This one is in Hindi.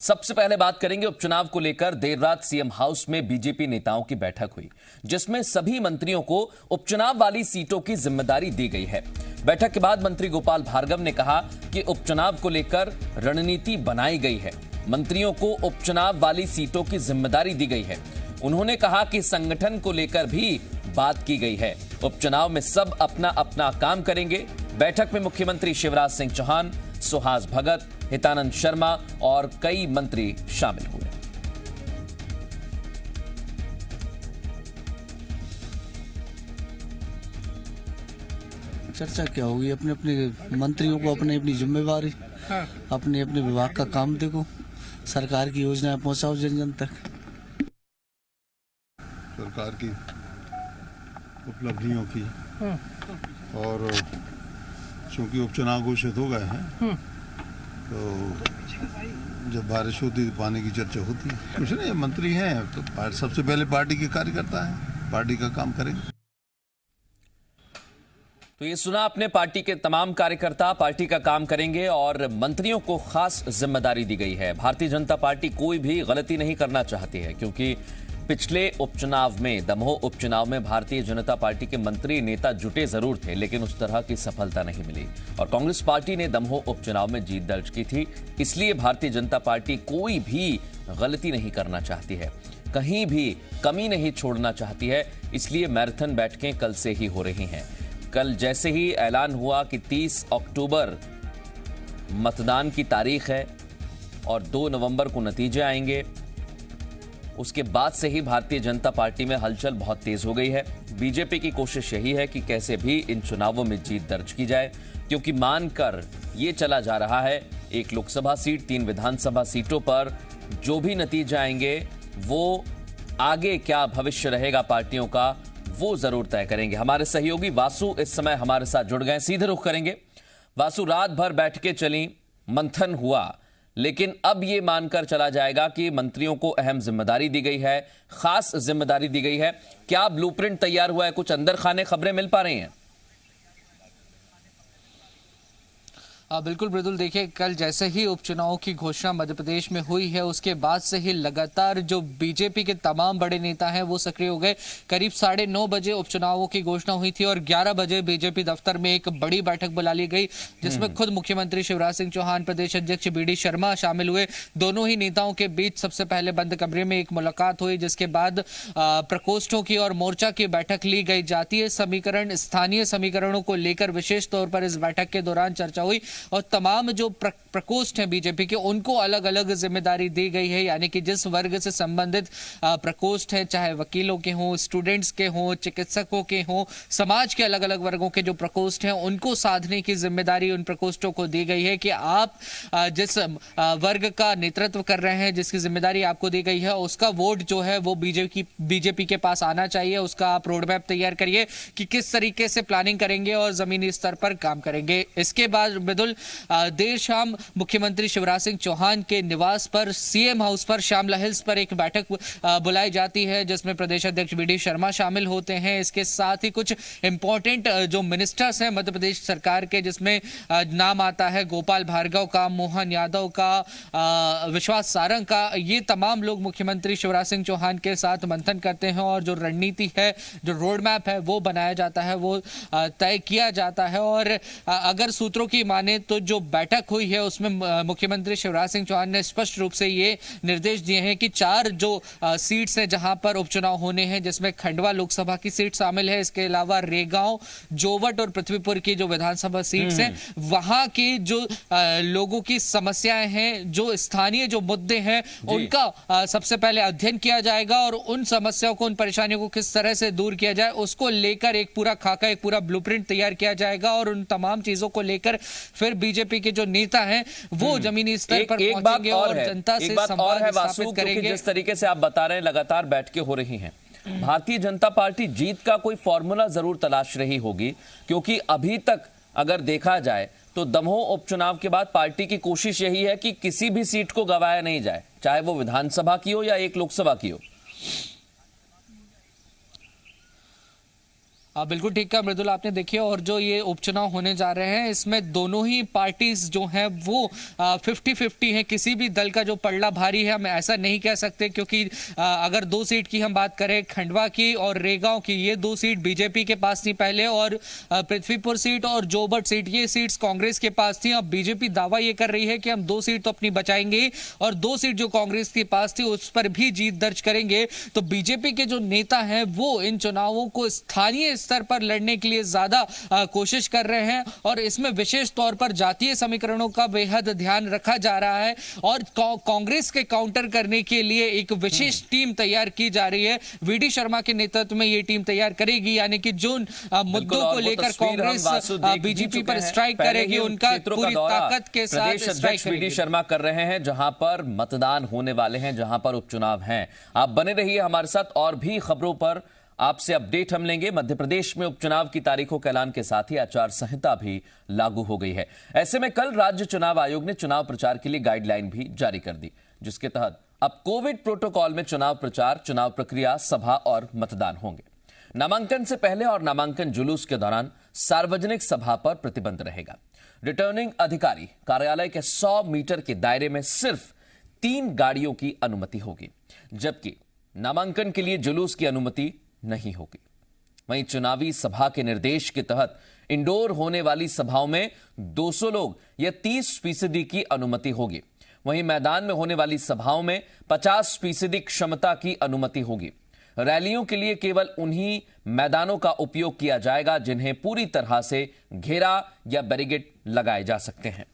सबसे पहले बात करेंगे उपचुनाव को लेकर। देर रात सीएम हाउस में बीजेपी नेताओं की बैठक हुई, जिसमें सभी मंत्रियों को उपचुनाव वाली सीटों की जिम्मेदारी दी गई है। बैठक के बाद मंत्री गोपाल भार्गव ने कहा कि उपचुनाव को लेकर रणनीति बनाई गई है। मंत्रियों को उपचुनाव वाली सीटों की जिम्मेदारी दी गई है। उन्होंने कहा कि संगठन को लेकर भी बात की गई है। उपचुनाव में सब अपना अपना काम करेंगे। बैठक में मुख्यमंत्री शिवराज सिंह चौहान, सुहास भगत, हितानंद शर्मा और कई मंत्री शामिल हुए। चर्चा क्या होगी? अपने अपने मंत्रियों को अपनी अपनी जिम्मेवारी, अपने अपने विभाग का काम देखो, सरकार की योजनाएं पहुंचाओ जन जन तक। सरकार की उपलब्धियों की और चूंकि उपचुनाव घोषित हो गए हैं तो जब बारिश होती है तो पानी की चर्चा होती है। कुछ नहीं, मंत्री हैं तो सबसे पहले पार्टी के कार्यकर्ता हैं, पार्टी का काम करेंगे। तो ये सुना आपने, पार्टी के तमाम कार्यकर्ता पार्टी का काम करेंगे और मंत्रियों को खास जिम्मेदारी दी गई है। भारतीय जनता पार्टी कोई भी गलती नहीं करना चाहती है, क्योंकि पिछले उपचुनाव में, दमोह उपचुनाव में भारतीय जनता पार्टी के मंत्री नेता जुटे जरूर थे, लेकिन उस तरह की सफलता नहीं मिली और कांग्रेस पार्टी ने दमोह उपचुनाव में जीत दर्ज की थी। इसलिए भारतीय जनता पार्टी कोई भी गलती नहीं करना चाहती है, कहीं भी कमी नहीं छोड़ना चाहती है। इसलिए मैराथन बैठकें कल से ही हो रही हैं। कल जैसे ही ऐलान हुआ कि 30 अक्टूबर मतदान की तारीख है और 2 नवंबर को नतीजे आएंगे, उसके बाद से ही भारतीय जनता पार्टी में हलचल बहुत तेज हो गई है। बीजेपी की कोशिश यही है कि कैसे भी इन चुनावों में जीत दर्ज की जाए, क्योंकि मानकर ये चला जा रहा है 1 लोकसभा सीट, 3 विधानसभा सीटों पर जो भी नतीजे आएंगे वो आगे क्या भविष्य रहेगा पार्टियों का, वो जरूर तय करेंगे। हमारे सहयोगी वासु इस समय हमारे साथ जुड़ गए, सीधे रुख करेंगे। वासु, रात भर बैठकें चली, मंथन हुआ, लेकिन अब ये मानकर चला जाएगा कि मंत्रियों को अहम जिम्मेदारी दी गई है, खास जिम्मेदारी दी गई है। क्या ब्लूप्रिंट तैयार हुआ है? कुछ अंदर खाने खबरें मिल पा रही हैं? बिल्कुल मृदुल, देखिए कल जैसे ही उपचुनाव की घोषणा मध्य प्रदेश में हुई है, उसके बाद से ही लगातार जो बीजेपी के तमाम बड़े नेता हैं वो सक्रिय हो गए। करीब 9:30 बजे उपचुनावों की घोषणा हुई थी और 11 बजे बीजेपी दफ्तर में एक बड़ी बैठक बुला ली गई, जिसमें खुद मुख्यमंत्री शिवराज सिंह चौहान, प्रदेश अध्यक्ष BD शर्मा शामिल हुए। दोनों ही नेताओं के बीच सबसे पहले बंद कमरे में एक मुलाकात हुई, जिसके बाद प्रकोष्ठों की और मोर्चा की बैठक ली गई। जातीय समीकरण, स्थानीय समीकरणों को लेकर विशेष तौर पर इस बैठक के दौरान चर्चा हुई और तमाम जो प्रकोष्ठ हैं बीजेपी के, उनको अलग अलग जिम्मेदारी दी गई है। यानी कि जिस वर्ग से संबंधित प्रकोष्ठ है, चाहे वकीलों के हों, स्टूडेंट्स के हों, चिकित्सकों के हों, समाज के अलग अलग वर्गों के जो प्रकोष्ठ हैं उनको साधने की जिम्मेदारी उन प्रकोष्ठों को दी गई है कि आप जिस वर्ग का नेतृत्व कर रहे हैं, जिसकी जिम्मेदारी आपको दी गई है, उसका वोट जो है वो बीजेपी के पास आना चाहिए। उसका आप रोड मैप तैयार करिए कि किस तरीके से प्लानिंग करेंगे और जमीनी स्तर पर काम करेंगे। इसके बाद बिल्कुल देर शाम मुख्यमंत्री शिवराज सिंह चौहान के निवास पर, सीएम हाउस पर, श्यामला हिल्स पर एक बैठक बुलाई जाती है, जिसमें प्रदेश अध्यक्ष BD शर्मा शामिल होते हैं। इसके साथ ही कुछ इंपॉर्टेंट जो मिनिस्टर्स हैं मध्य प्रदेश सरकार के, जिसमें नाम आता है गोपाल भार्गव का, मोहन यादव का, विश्वास सारंग का। ये तमाम लोग मुख्यमंत्री शिवराज सिंह चौहान के साथ मंथन करते हैं और जो रणनीति है, जो रोड मैप है वो बनाया जाता है, वो तय किया जाता है। और अगर सूत्रों की माने तो जो बैठक हुई है उसमें मुख्यमंत्री शिवराज सिंह चौहान ने स्पष्ट रूप से ये निर्देश दिए हैं कि 4 जो सीट्स हैं जहां पर उपचुनाव होने हैं, जिसमें खंडवा लोकसभा की सीट शामिल है, इसके अलावा रेगांव, जोवट और पृथ्वीपुर की जो विधानसभा सीट्स हैं, वहां की जो लोगों की समस्याएं हैं, जो स्थानीय जो मुद्दे हैं, उनका सबसे पहले अध्ययन किया जाएगा और उन समस्याओं को, उन परेशानियों को किस तरह से दूर किया जाए, उसको लेकर एक पूरा खाका, एक पूरा ब्लूप्रिंट तैयार किया जाएगा और उन तमाम चीजों को लेकर फिर बीजेपी के जो नेता हैं वो जमीनी स्तर पर पहुंचेंगे और जनता से संवाद स्थापित करेंगे। जिस तरीके से आप बता रहे हैं लगातार बैठकें हो रही हैं, भारतीय जनता पार्टी जीत का कोई फॉर्मूला जरूर तलाश रही होगी, क्योंकि अभी तक अगर देखा जाए तो दमोह उपचुनाव के बाद पार्टी की कोशिश यही है कि किसी भी सीट को गंवाया नहीं जाए, चाहे वो विधानसभा की हो या 1 लोकसभा की हो। बिल्कुल ठीक कहा मृदुल आपने। देखिए, और जो ये उपचुनाव होने जा रहे हैं इसमें दोनों ही पार्टीज जो हैं वो 50-50 हैं। किसी भी दल का जो पलड़ा भारी है हम ऐसा नहीं कह सकते, क्योंकि अगर 2 सीट की हम बात करें, खंडवा की और रेगांव की, ये 2 सीट बीजेपी के पास थी पहले, और पृथ्वीपुर सीट और जोबट सीट ये सीट्स कांग्रेस के पास थी। अब बीजेपी दावा ये कर रही है कि हम 2 सीट तो अपनी बचाएंगे और 2 सीट जो कांग्रेस के पास थी उस पर भी जीत दर्ज करेंगे। तो बीजेपी के जो नेता हैं वो इन चुनावों को स्थानीय स्तर पर लड़ने के लिए ज्यादा कोशिश कर रहे हैं, और इसमें विशेष तौर पर जातीय समीकरणों का बेहद ध्यान रखा जा रहा है। और कांग्रेस के काउंटर करने के लिए एक विशेष टीम तैयार की जा रही है। वीडी शर्मा के नेतृत्व में ये टीम तैयार करेगी, यानी कि जो मुद्दों को लेकर कांग्रेस बीजेपी पर स्ट्राइक करेगी उनका पूरी ताकत के साथ स्ट्राइक करेगी। वीडी शर्मा कर रहे हैं जहां पर मतदान होने वाले हैं, जहां पर उपचुनाव हैं। आप बने रहिए हमारे साथ, और भी खबरों पर आपसे अपडेट हम लेंगे। मध्य प्रदेश में उपचुनाव की तारीखों के ऐलान के साथ ही आचार संहिता भी लागू हो गई है। ऐसे में कल राज्य चुनाव आयोग ने चुनाव प्रचार के लिए गाइडलाइन भी जारी कर दी, जिसके तहत अब कोविड प्रोटोकॉल में चुनाव प्रचार, चुनाव प्रक्रिया, सभा और मतदान होंगे। नामांकन से पहले और नामांकन जुलूस के दौरान सार्वजनिक सभा पर प्रतिबंध रहेगा। रिटर्निंग अधिकारी कार्यालय के 100 मीटर के दायरे में सिर्फ 3 गाड़ियों की अनुमति होगी, जबकि नामांकन के लिए जुलूस की अनुमति नहीं होगी। वहीं चुनावी सभा के निर्देश के तहत इंडोर होने वाली सभाओं में 200 लोग या 30% की अनुमति होगी। वहीं मैदान में होने वाली सभाओं में 50% क्षमता की अनुमति होगी। रैलियों के लिए केवल उन्हीं मैदानों का उपयोग किया जाएगा जिन्हें पूरी तरह से घेरा या बैरिकेड लगाए जा सकते हैं।